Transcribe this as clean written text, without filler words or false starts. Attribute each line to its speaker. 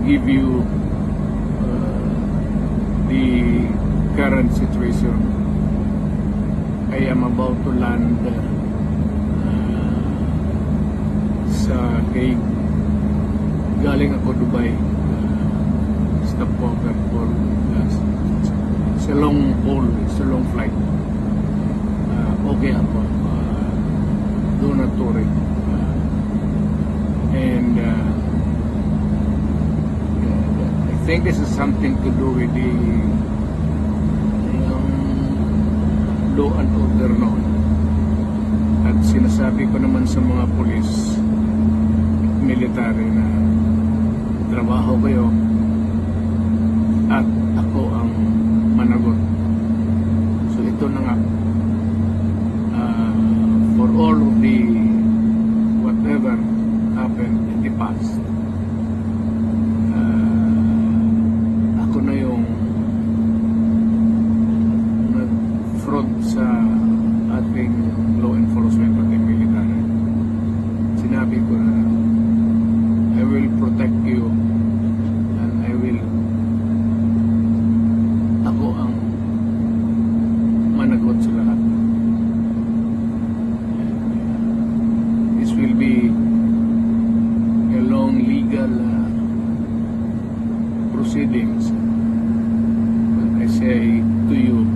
Speaker 1: give you the current situation. I am about to land sa Hague. Galing ako Dubai. Stopover for it's a long haul, it's a long flight. Okay ako. Do not worry. And I think this is something to do with the law and order noon. At sinasabi ko naman sa mga pulis at military na trabaho kayo at ako ang managot. So ito na nga, for all of the whatever happened in the past, ako na yung nag-front sa ating law enforcement at military. Sinabi ko na I will protect you and I will, ako ang managot sa lahat. This will be a long legal proceedings. But I say to you,